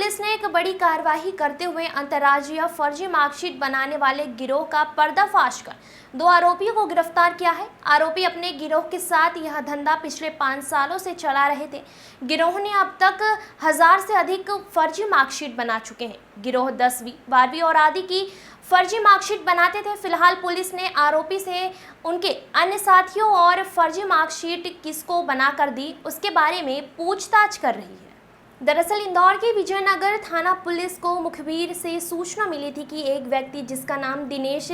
Police ने एक बड़ी कार्रवाई करते हुए अंतर्राज्यीय फर्जी मार्कशीट बनाने वाले गिरोह का पर्दाफाश कर 2 आरोपियों को गिरफ्तार किया है। आरोपी अपने गिरोह के साथ यह धंधा पिछले 5 सालों से चला रहे थे। गिरोह ने अब तक 1000 से अधिक फर्जी मार्कशीट बना चुके हैं। गिरोह 10वीं, 12वीं और आदि की फर्जी मार्कशीट बनाते थे। फिलहाल पुलिस ने आरोपी से उनके अन्य साथियों और फर्जी मार्कशीट किसको बनाकर दी उसके बारे में पूछताछ कर रही है। दरअसल इंदौर के विजयनगर थाना पुलिस को मुखबिर से सूचना मिली थी कि एक व्यक्ति जिसका नाम दिनेश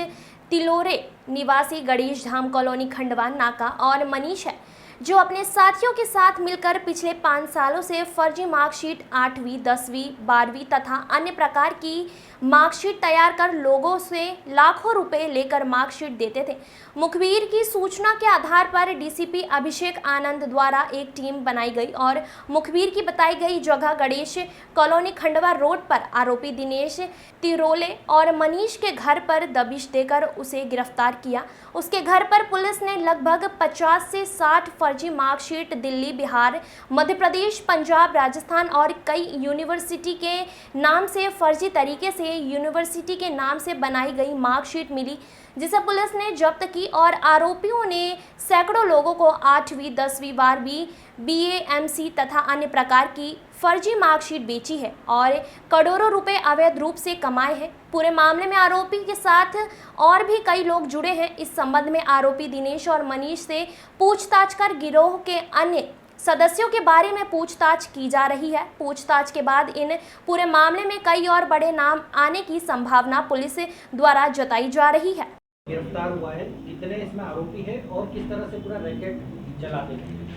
तिलोरे निवासी गणेश धाम कॉलोनी खंडवा नाका और मनीष है, जो अपने साथियों के साथ मिलकर पिछले 5 सालों से फर्जी मार्कशीट 8वीं, 10वीं, 12वीं तथा अन्य प्रकार की मार्कशीट तैयार कर लोगों से लाखों रुपए लेकर मार्कशीट देते थे। मुखबिर की सूचना के आधार पर डीसीपी अभिषेक आनंद द्वारा एक टीम बनाई गई और मुखबिर की बताई गई जगह गणेश कॉलोनी खंडवा रोड पर आरोपी दिनेश तिरोले और मनीष के घर पर दबिश देकर उसे गिरफ्तार किया। उसके घर पर पुलिस ने लगभग 50 से 60 फर्जी मार्कशीट दिल्ली, बिहार, मध्य प्रदेश, पंजाब, राजस्थान और कई यूनिवर्सिटी के नाम से फर्जी तरीके से यूनिवर्सिटी के नाम से बनाई गई मार्कशीट मिली, जिसे पुलिस ने जब्त की और आरोपियों ने सैकड़ों लोगों को 8वीं, 10वीं, 12वीं, BA, MC तथा अन्य प्रकार की फर्जी मार्कशीट बेची है और करोड़ों रुपए अवैध रूप से कमाए हैं। पूरे मामले में आरोपी के साथ और भी कई लोग जुड़े हैं। इस संबंध में आरोपी दिनेश और मनीष से पूछताछ कर गिरोह के अन्य सदस्यों के बारे में पूछताछ की जा रही है। पूछताछ के बाद इन पूरे मामले में कई और बड़े नाम आने की संभावना पुलिस द्वारा जताई जा रही है। गिरफ्तार हुआ है, कितने इसमें आरोपी है और किस तरह से पूरा रैकेट चलाते हैं?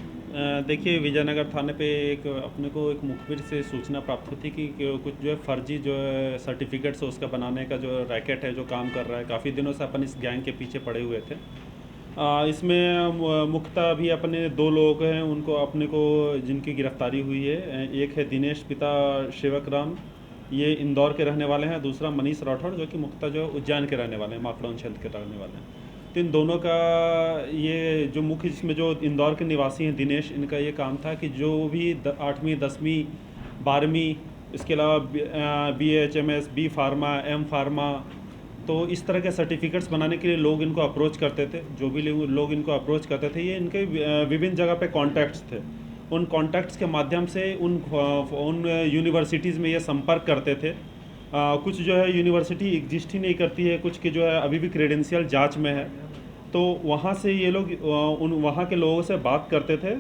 देखिए, विजयनगर थाने पे अपने को एक मुखबिर से सूचना प्राप्त हुई थी कि कुछ जो है फर्जी जो है सर्टिफिकेट्स उसका बनाने का जो रैकेट है जो काम कर रहा है। काफ़ी दिनों से अपन इस गैंग के पीछे पड़े हुए थे। इसमें मुख्यतः अभी अपने 2 लोग हैं उनको अपने को जिनकी गिरफ्तारी हुई है। एक है दिनेश पिता सेवक राम, ये इंदौर के रहने वाले हैं। दूसरा मनीष राठौड़ जो कि मुख्यतः जो उज्जैन के रहने वाले हैं, माखड़ौन क्षेत्र के रहने वाले हैं। तो इन दोनों का ये जो मुख्य जिसमें जो इंदौर के निवासी हैं दिनेश, इनका ये काम था कि जो भी 8वीं, 10वीं, 12वीं, इसके अलावा BHMS, B pharma, M pharma, तो इस तरह के सर्टिफिकेट्स बनाने के लिए लोग इनको अप्रोच करते थे। जो भी लोग इनको अप्रोच करते थे, ये इनके विभिन्न जगह पे कॉन्टैक्ट्स थे। उन कॉन्टैक्ट्स के माध्यम से उन यूनिवर्सिटीज़ में ये संपर्क करते थे। कुछ जो है यूनिवर्सिटी एग्जिस्ट ही नहीं करती है, कुछ की जो है अभी भी क्रेडेंशियल जांच में है। तो वहाँ से ये लोग वहाँ के लोगों से बात करते थे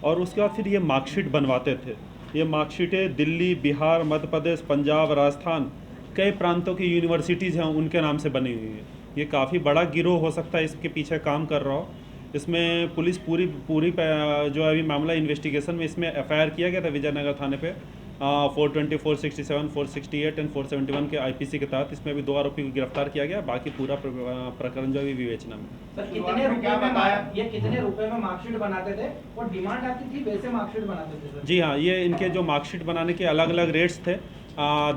और उसके बाद फिर ये मार्कशीट बनवाते थे। ये मार्कशीटें दिल्ली, बिहार, मध्य प्रदेश, पंजाब, राजस्थान, कई प्रांतों की यूनिवर्सिटीज़ हैं उनके नाम से बनी हुई है। ये काफ़ी बड़ा गिरोह हो सकता है इसके पीछे काम कर रहा हो। इसमें पुलिस पूरी जो अभी मामला इन्वेस्टिगेशन में इसमें FIR किया गया था विजयनगर थाने पे 420, 467, 468 एंड 471 के IPC के तहत। इसमें अभी 2 आरोपी को गिरफ्तार किया गया। बाकी पूरा प्रकरण जो अभी विवेचना में। सर, कितने रुपए में ये कितने रुपए में मार्कशीट बनाते थे और डिमांड आती थी वैसे मार्कशीट बनाते थे? सर जी हाँ, ये इनके जो मार्कशीट बनाने के अलग अलग रेट्स थे।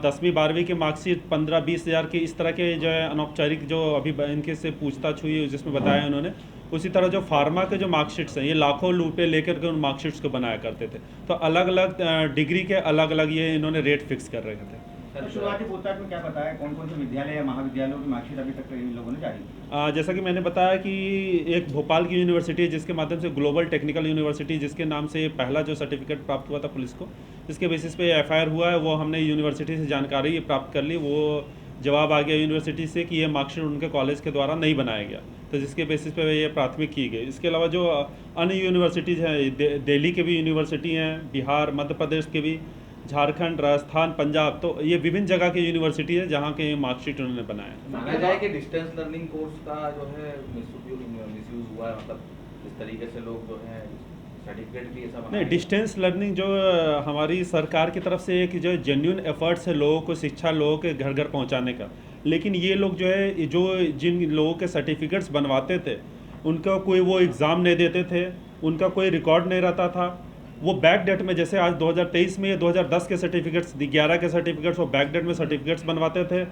10वीं, 12वीं की मार्कशीट 15-20 हज़ार की, इस तरह के जो है अनौपचारिक जो अभी इनके से पूछताछ हुई है जिसमें बताया उन्होंने। उसी तरह जो फार्मा के जो मार्कशीट्स हैं, ये लाखों रुपए लेकर के उन मार्कशीट्स को बनाया करते थे। तो अलग अलग डिग्री के अलग अलग ये इन्होंने रेट फिक्स कर रहे थे। शुरुआती पूछताछ में क्या बताया, कौन कौन से विद्यालय या महाविद्यालयों की मार्कशीट अभी तक इन लोगों ने जारी की? जैसा कि मैंने बताया कि एक भोपाल की यूनिवर्सिटी है जिसके माध्यम से ग्लोबल टेक्निकल यूनिवर्सिटी, जिसके नाम से पहला जो सर्टिफिकेट प्राप्त हुआ था पुलिस को, जिसके बेसिस पे FIR हुआ है, वो हमने यूनिवर्सिटी से जानकारी प्राप्त कर ली। वो जवाब आ गया यूनिवर्सिटी से कि ये मार्कशीट उनके कॉलेज के द्वारा नहीं बनाया गया, तो जिसके बेसिस पे ये प्राथमिक की गई। इसके अलावा जो अन्य यूनिवर्सिटीज़ हैं, दिल्ली के भी यूनिवर्सिटी हैं, बिहार, मध्य प्रदेश के भी, झारखंड, राजस्थान, पंजाब, तो ये विभिन्न जगह की यूनिवर्सिटी है जहाँ के मार्कशीट उन्होंने बनाया। माना जाए कि डिस्टेंस लर्निंग कोर्स का जो है मिसयूज हुआ है, मतलब इस तरीके से लोग जो है सर्टिफिकेट भी ऐसा नहीं, डिस्टेंस लर्निंग जो हमारी सरकार की तरफ से एक जो जेन्युइन एफर्ट्स है लोगों को शिक्षा लोगों के घर घर पहुंचाने का। लेकिन ये लोग जो है जो जिन लोगों के सर्टिफिकेट्स बनवाते थे उनका कोई वो एग्ज़ाम नहीं देते थे, उनका कोई रिकॉर्ड नहीं रहता था। वो बैक डेट में, जैसे आज 2023 में 2010 के सर्टिफिकेट्स, 11 के सर्टिफिकेट्स वो बैक डेट में सर्टिफिकेट्स बनवाते थे।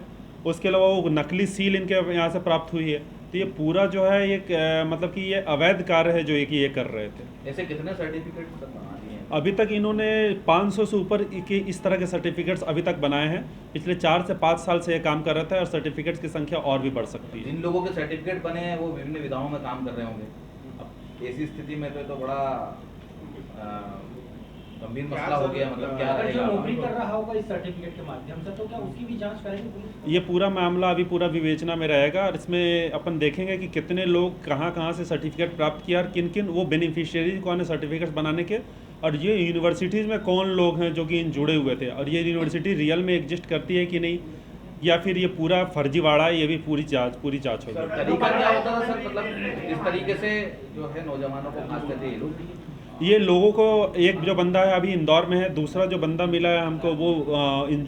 उसके अलावा वो नकली सील इनके यहाँ से प्राप्त हुई है। तो ये पूरा जो है एक मतलब कि ये अवैध कार्य है जो ये कर रहे थे। ऐसे कितने सर्टिफिकेट बना दिए हैं? अभी तक इन्होंने 500 से ऊपर के इस तरह के सर्टिफिकेट्स अभी तक बनाए हैं। पिछले 4 से 5 साल से ये काम कर रहे थे और सर्टिफिकेट्स की संख्या और भी बढ़ सकती है। जिन लोगों के सर्टिफिकेट बने हैं वो विभिन्न विधाओं में काम कर रहे होंगे। अब ऐसी स्थिति में तो बड़ा गंभीर मसला हो गया। मतलब क्या अगर जो रहेगा? नौकरी कर रहा होगा इस सर्टिफिकेट के माध्यम से, तो क्या उसकी भी जांच करेगी पुलिस? ये पूरा मामला अभी पूरा विवेचना में रहेगा और इसमें अपन देखेंगे कि कितने लोग कहाँ से सर्टिफिकेट प्राप्त किया और किन किन वो बेनिफिशियरी कौन है सर्टिफिकेट्स बनाने के, और ये यूनिवर्सिटीज़ में कौन लोग हैं जो कि इन जुड़े हुए थे, और ये यूनिवर्सिटी रियल में एग्जिस्ट करती है कि नहीं, या फिर ये पूरा फर्जीवाड़ा है। ये भी पूरी जांच होगी। तरीका क्या होता था सर? मतलब इस तरीके से जो है नौजवानों को फांस देते ये लोग। ये लोगों को, एक जो बंदा है अभी इंदौर में है, दूसरा जो बंदा मिला है हमको वो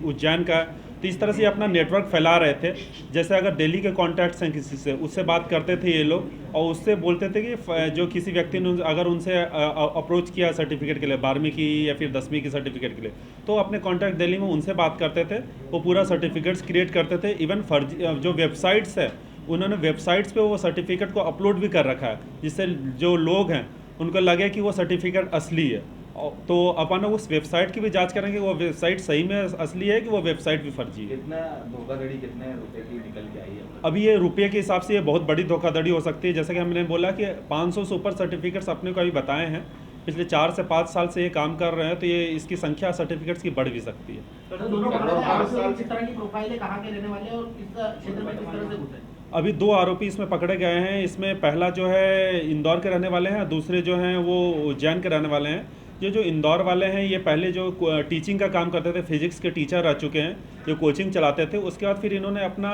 उज्जैन का है। तो इस तरह से अपना नेटवर्क फैला रहे थे। जैसे अगर दिल्ली के कॉन्टैक्ट्स हैं किसी से, उससे बात करते थे ये लोग और उससे बोलते थे कि जो किसी व्यक्ति ने अगर उनसे अप्रोच किया सर्टिफिकेट के लिए, 12वीं की या फिर 10वीं की सर्टिफिकेट के लिए, तो अपने कॉन्टैक्ट दिल्ली में उनसे बात करते थे। वो पूरा सर्टिफिकेट्स क्रिएट करते थे। इवन फर्जी जो वेबसाइट्स है, उन्होंने वेबसाइट्स पे वो सर्टिफिकेट को अपलोड भी कर रखा है, जिससे जो लोग हैं उनको लगे कि वो सर्टिफिकेट असली है। तो अपन उस वेबसाइट की भी जांच करेंगे वो वेबसाइट सही में असली है कि वो वेबसाइट भी फर्जी है। कितना धोखाधड़ी, कितने रुपए की निकल के आई है? अभी ये रुपये के हिसाब से ये बहुत बड़ी धोखाधड़ी हो सकती है। जैसे कि हमने बोला कि 500 से ऊपर सर्टिफिकेट्स अपने को अभी बताए हैं। पिछले 4 से 5 साल से ये काम कर रहे हैं, तो ये इसकी संख्या सर्टिफिकेट्स की बढ़ भी सकती है। तो दोनों किस तरह की प्रोफाइल है, कहाँ के रहने वाले हैं और किस क्षेत्र में किस तरह से घुसे? अभी 2 आरोपी इसमें पकड़े गए हैं। इसमें पहला जो है इंदौर के रहने वाले हैं, दूसरे जो हैं वो उज्जैन के रहने वाले हैं। ये जो इंदौर वाले हैं ये पहले जो टीचिंग का काम करते थे, फिजिक्स के टीचर रह चुके हैं, ये कोचिंग चलाते थे। उसके बाद फिर इन्होंने अपना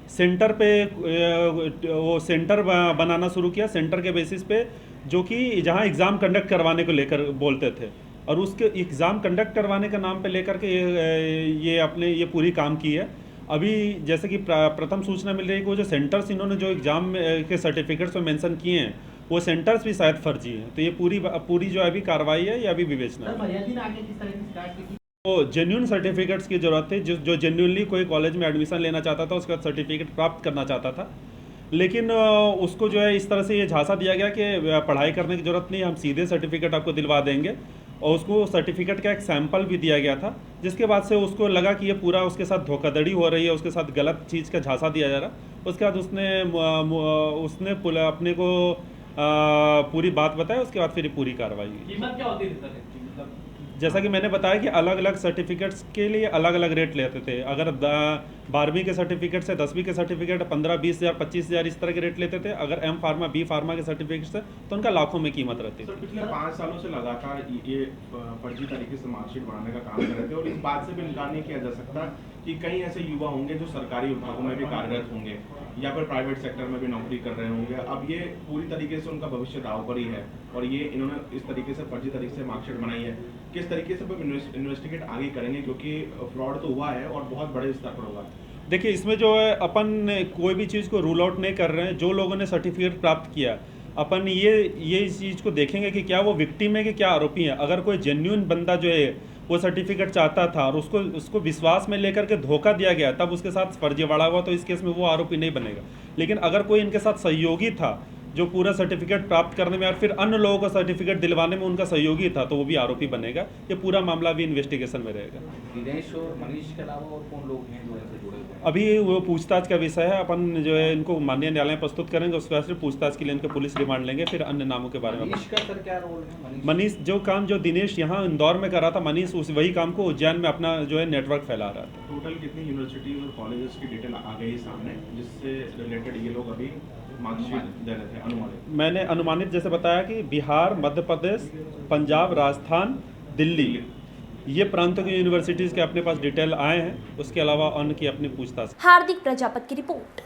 सेंटर पे वो सेंटर बनाना शुरू किया, सेंटर के बेसिस पे, जो कि जहाँ एग्ज़ाम कंडक्ट करवाने को लेकर बोलते थे, और उसके एग्ज़ाम कंडक्ट करवाने का नाम पे लेकर के ये अपने ये पूरी काम की है। अभी जैसे कि प्रथम सूचना मिल रही है कि वो जो सेंटर्स इन्होंने जो एग्ज़ाम के सर्टिफिकेट्स में मेंशन किए हैं, वो सेंटर्स भी शायद फर्जी हैं। तो ये पूरी जो अभी कार्रवाई है ये अभी विवेचना है। तो जेन्युइन सर्टिफिकेट्स की ज़रूरत थी। जो जेन्युइनली कोई कॉलेज में एडमिशन लेना चाहता था, उसका सर्टिफिकेट प्राप्त करना चाहता था, लेकिन उसको जो है इस तरह से ये झांसा दिया गया कि पढ़ाई करने की ज़रूरत नहीं, हम सीधे सर्टिफिकेट आपको दिलवा देंगे। और उसको सर्टिफिकेट का एक सैंपल भी दिया गया था, जिसके बाद से उसको लगा कि ये पूरा उसके साथ धोखाधड़ी हो रही है, उसके साथ गलत चीज़ का झांसा दिया जा रहा है। उसके बाद उसने अपने को पूरी बात बताई। उसके बाद फिर पूरी कार्रवाई हुई। कीमत क्या होती थी सर? जैसा कि मैंने बताया कि अलग अलग सर्टिफिकेट्स के लिए अलग अलग रेट लेते थे। अगर 12वीं के सर्टिफिकेट से 10वीं के सर्टिफिकेट 15-20 हज़ार 25 हज़ार इस तरह के रेट लेते थे। अगर एम फार्मा बी फार्मा के सर्टिफिकेट से तो उनका लाखों में कीमत रहती थी। पिछले 5 सालों से लगातार ये फर्जी तरीके से मार्कशीट बनाने का काम कर रहे थे, और इस बात से भी इनकार नहीं किया जा सकता कि कई ऐसे युवा होंगे जो सरकारी विभागों में भी कार्यरत होंगे या फिर प्राइवेट सेक्टर में भी नौकरी कर रहे होंगे। अब ये पूरी तरीके से उनका भविष्य दांव पर ही है, और ये इन्होंने इस तरीके से फर्जी तरीके से मार्कशीट बनाई है। किस तरीके से इन्वेस्टिगेट आगे करेंगे, क्योंकि फ्रॉड तो हुआ है और बहुत बड़े स्तर पर हुआ है। देखिए, इसमें जो है अपन कोई भी चीज़ को रूल आउट नहीं कर रहे हैं। जो लोगों ने सर्टिफिकेट प्राप्त किया, अपन ये इस चीज़ को देखेंगे कि क्या वो विक्टिम है कि क्या आरोपी है। अगर कोई जेन्युइन बंदा जो है वो सर्टिफिकेट चाहता था और उसको विश्वास में लेकर के धोखा दिया गया, तब उसके साथ फर्जीवाड़ा हुआ, तो इस केस में वो आरोपी नहीं बनेगा। लेकिन अगर कोई इनके साथ सहयोगी था, जो पूरा सर्टिफिकेट प्राप्त करने में और फिर अन्य लोगों को सर्टिफिकेट दिलवाने में उनका सहयोगी था, तो वो भी आरोपी बनेगा। ये पूरा मामला भी इन्वेस्टिगेशन में रहेगा। दिनेश और मनीष के अलावा और कौन लोग हैं जो इनसे जुड़े हुए हैं? अभी वो पूछताछ का विषय है। अपन जो है इनको माननीय न्यायालय में प्रस्तुत करेंगे, उसके बाद फिर पूछताछ के लिए इनके पुलिस रिमांड लेंगे, फिर अन्य नामों के बारे में। मनीष का सर क्या रोल है? मनीष जो काम जो दिनेश यहाँ इंदौर में कर रहा था, मनीष वही काम को उज्जैन में अपना जो है नेटवर्क फैला रहा था। टोटल कितनी यूनिवर्सिटीज और कॉलेजेस की डिटेल आ गई सामने, जिससे रिलेटेड ये लोग अभी मार्कशीट दे रहे थे अनुमानित? मैंने अनुमानित जैसे बताया कि बिहार, मध्य प्रदेश, पंजाब, राजस्थान, दिल्ली, ये प्रांतों की यूनिवर्सिटीज़ के अपने पास डिटेल आए हैं। उसके अलावा अन्य की अपनी पूछताछ। हार्दिक प्रजापत की रिपोर्ट।